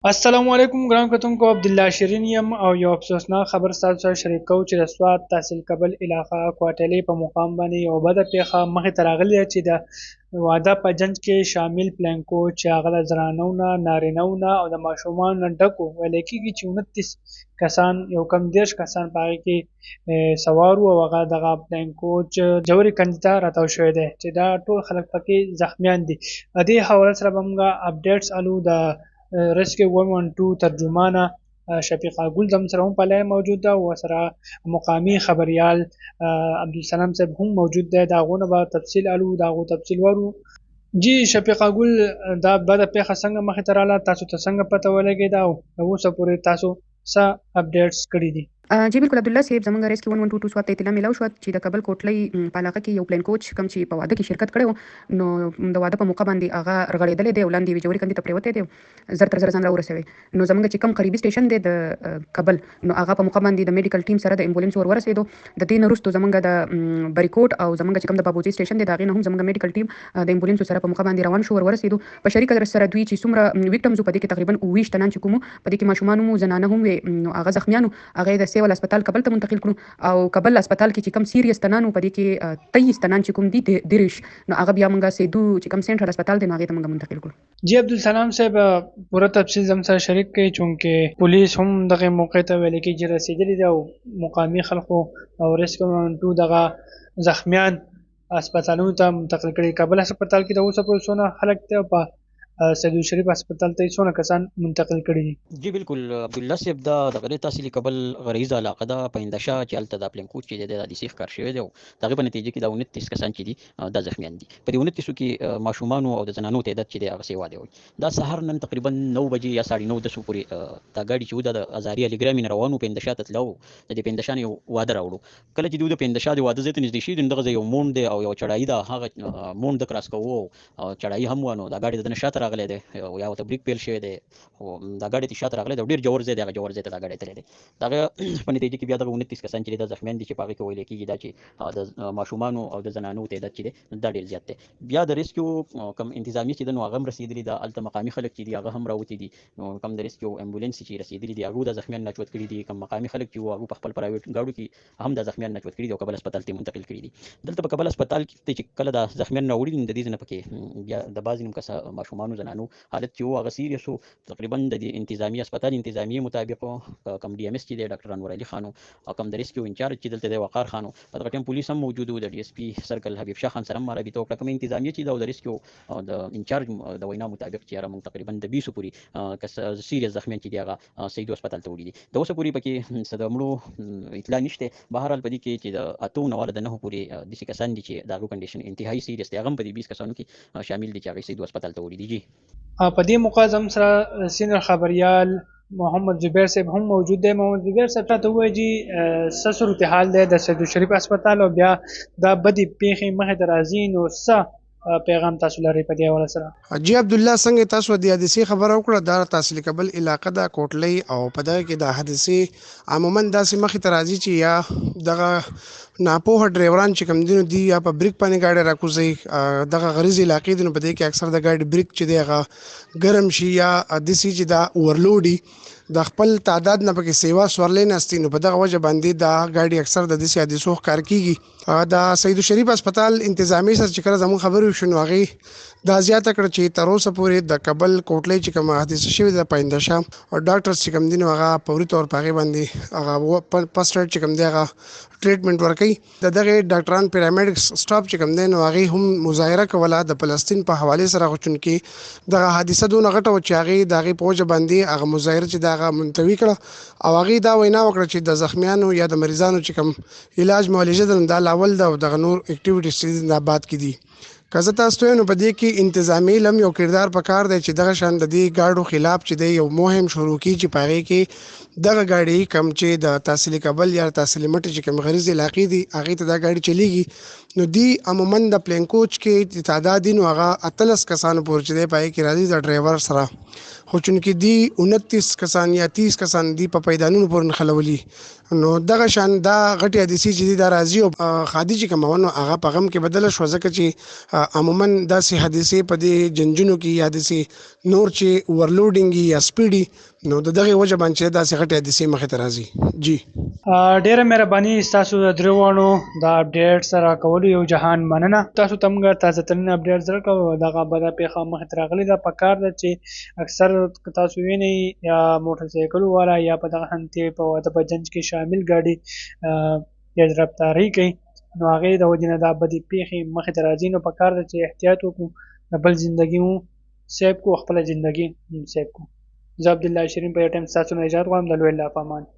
السلام علیکم ګران کتونکو عبدالله شیرین یم او یو افسوسناک خبر ستاسو سره شریک کوو چې د سوات تحصیل کبل علاقه کوټلې په مقام باندې یو بده پیښه مخې ته راغلې ده چې د واده په جنځ کې شامل پلانکو چې هغه د زنانو نه نارینهو نه او د ماشومانو نه ډک و ویلی کېږي چې 29 کسان یو کم 30 کسان په هغې کې سوار وو او هغه دغه پلانکو جوړې کندې ته راتاو شوی دی چې دا ټول خلک پکې زخمیان دي د دې حواله سره به موږ اپډیټس الو د ریسکیو 112 ترجمانه شفیقه ګل زموږ سره هم په لاین موجود ده او ورسره مقامي خبریال عبدالسلام صاحب هم موجود دی د هغو نه به تفصیل الو د هغو تفصیل ورو جی شفیقه ګل دا بده پیښه څنګه مخې ته راغله تاسو ته څنګه پته ولګېده او اوسه پورې تاسو څه اپډیټس کړي دي جی بالکل عبدالله صاحب زمونږ ریسکیو 112 سوات ته اطلاع میلاو شوه چې د کابل کوټلۍ په علاقه کې یو پلین کوچ کوم چې په واده کې شرکت کړی و نو د واده په موقع باندې هغه رغړېدلی دی او لاندې یوې جوړې کندې ته پرېوتی دی زر تر زر ځان راورسوی نو زمونږ چې کوم قریبي سټیشن دی د کابل نو هغه په موقع باندې د میډیکل ټیم سره د امبولانس ور ورسېدو د دې نه وروستو زمونږ د بریکوټ او زمونږ چې کوم د بابوزي سټیشن دی د هغې نه هم زمونږ میډیکل ټیم د امبولانسو سره په موقع باندې روان شو ور ورسېدو په شریکه در سره دوی چې څومره ویکټمز په دې کې تقریبا 28 تنان چې کومو په دې کې ماشومان مو زنانه هم وي نو هغه زخمیانو هغه د سیول هسپتال کابل ته منتقل کړو او کابل هسپتال کې چې کوم سیریس تنانو په دې کې 23 تنان چې کوم دي دریش نو هغه بیا موږ سیدو چې کوم سنټر هسپتال دی نو هغه ته موږ منتقل کړو جی عبدالسلام صاحب پوره تفصیل زم سره شریک کړي چونکه پولیس هم دغه موقع ته ویل کې چې رسیدلی دی او مقامی خلکو او ریسکیو 112 دغه زخمیان هسپتالونو ته منتقل کړي کابل هسپتال کې د اوسه پورې څونه خلک ته په سیدو شریف هسپتال ته څونه کسان منتقل کړي دي جی بالکل عبدالله صاحب دا د غیر تحصیلي کابل غریزه علاقه ده په اندشا چې هلته د پلین کوچ چې دی د حادثې ښکار شوی دی او د هغې په نتیجه کې دا 29 کسان چې دي دا زخمیان دي په دې 29 کې ماشومانو او د زنانو تعداد چې دی هغه سیوا دی دا سهار نن تقریبا 9 بجې یا 9:30 پورې دا ګاډي چې و د ازاري علي ګرامي نه روانو په اندشا ته تلو د دې په اندشا نه یو واده راوړو کله چې دوی د په اندشا د واده ځای ته نږدې شي دغه یو مونډ دی او یو چړایي ده هغه مونډ د کراس کوو او چړایي هم وانه دا ګاډي د نه شاته راغلی دی او یا ورته بریک پیل شوی دی او دا ګاډي ته شاته راغلی دی ډېر ژور ځای دی هغه ژور ځای ته دا ګاډی تللی دی د هغه په نتیجه کې بیا دغه 29 کسان چې دي دا زخمیان دي چې په هغې کې ویلی کېږي دا چې د ماشومانو او د زنانو تعداد چې دی دا ډېر زیات دی بیا د ریسکیو کم انتظامیه چې ده نو هغه هم رسېدلي ده هلته مقامي خلک چې دي هغه هم راوتي دي نو کم د ریسکیو امبولانس چې رسېدلي دي هغو دا زخمیان ناچوت کړي دي کم مقامي خلک چې وو هغو په خپل پرایویټ ګاډو کې هم دا زخمیان ناچوت کړي دي او کابل هسپتال ته منتقل کړي دي دلته په کابل هسپتال کې چې کله دا زخمیان راوړي دي د دې ځای نه پکې بیا د بعضې نوم کسه ماشومانو زنانو حالت چې و هغه سیریس و تقریبا د انتظامی هسپتال انتظامی مطابق کم ډي ام اس چې دی ډاکټر انور علي خان او کم د ریسکیو انچارج چې دلته دی وقار خان په دغه ټایم پولیس هم موجود و د ډي اس پي سرکل حبیب شاه خان سره هم رابطه وکړه کوم انتظامیه چې دا د ریسکیو او د انچارج د وینا مطابق چې هغه موږ تقریبا د 20 پورې کس سیریس زخمیان چې دی هغه سیدو هسپتال ته وړي دي د اوسه پورې پکې څه د مړو اطلاع نشته بهرحال په دې کې چې د اتو نه والا د 9 پورې داسې کسان دي چې د هغو کنډیشن انتهایي سیریس دی هغه هم په دې 20 کسانو کې شامل دي چې هغوی سیدو هسپتال ته وړي دي جی په دې موقع زموږ سره سینیئر خبریال محمد زبیر صاحب هم موجود دی محمد زبیر صاحب ته وایي چې څه صورتحال دی د سیدو شریف هسپتال او بیا دا بدې پیښې مخې ته راځي نو څه پیغام تاسو لري په دې حواله سره جی عبدالله څنګه تاسو د حادثې خبره وکړه دا تحصیل کابل علاقه د کوټلۍ او په دغه کې د حادثې عموما داسې مخې ته راځي چې یا دغه ناپوهه ډرایوران چې کوم دي دي یا په بریک باندې ګاډي راکوزي دغه غریزي علاقې دي نو په دې کې اکثر د ګاډي بریک چې دی هغه ګرم شي یا داسې چې دا اورلوډي د خپل تعداد نه پکې سیوا سورلې نهستي نو په دغه وجه باندې دا ګاډي اکثر د داسې حادثو ښکار کیږي د سید شریف هسپتال انتظامی سره چې کله زموږ خبرې وشو نو هغې دا زیاته کړه چې تر اوسه پورې د کابل کوټلۍ چې کومه حادثه شوې ده په اندشا او ډاکټرز چې کوم دي نو هغه فوري طور په هغې باندې هغه فسټ ایډ چې کوم دی هغه ټریټمنټ ورکوي د دغه ډاکټران پیرامیډکس سټاف چې کوم دی نو هغې هم مظاهره کوله د فلسطین په حوالې سره خو چونکې دغه حادثه دونه غټه وه چې هغې د هغې په وجه باندې هغه مظاهره چې د هغه منطوي کړه او هغې دا وینا وکړه چې د زخمیانو یا د مریضانو چې کوم علاج معالجه ده دا لاول ده او دغه نور اکټیویټیز چې دا بعد کې دي که زه تاسو ته نو په دې کې انتظامي لم یو کردار پکار دی چې دغه شان د دې ګاډو خلاف چې دی یو مهم شروع کی چې په هغې کې دغه ګاډي کم چې د تحصیل کابل یا تحصیل مټ چې کوم غریزي علاقې دي هغې ته دا ګاډي چلیږي نو دی عموما د پلین کوچ کې چې تعداد نو هغه 13 کسانو پورې چې دی پای کې راځي د ډرایور سره، خو چونکې دی 29 کسان یا 30 کسان دی په پیدانونو پورې نښلولي، نو دغه شان دا غټي حادثې چې دی دا راځي او خادي چې کومونه هغه په غم کې بدل شو، ځکه چې عموما داسې حادثې په دې جنجونو کې حادثې نور چې ورلوډینګ یا سپیډي، نو دغه وجه باندې داسې غټي حادثې مخې ته راځي. جی ډیره مهرباني تاسو د دروانو د اپډیټ سره کولو یو جهان مننه. تاسو تمګه تازه ترین اپډیټ درکو دغه بده پیښه مخ ته راغلی دا پکار ده چې اکثر تاسو ویني یا موټر سایکل والا یا په دغه هنته په واده په جنج کې شامل ګاډي یا رفتاری کوي، نو هغه د وجنه د بدی پیښې مخ ته راځي، نو پکار ده چې احتیاط وکړو، د بل ژوندۍ مو سیب کو خپل ژوندۍ سیب کو. زه عبدالله شیرین په ټیم تاسو نه اجازه غواړم. د لوی الله پامان.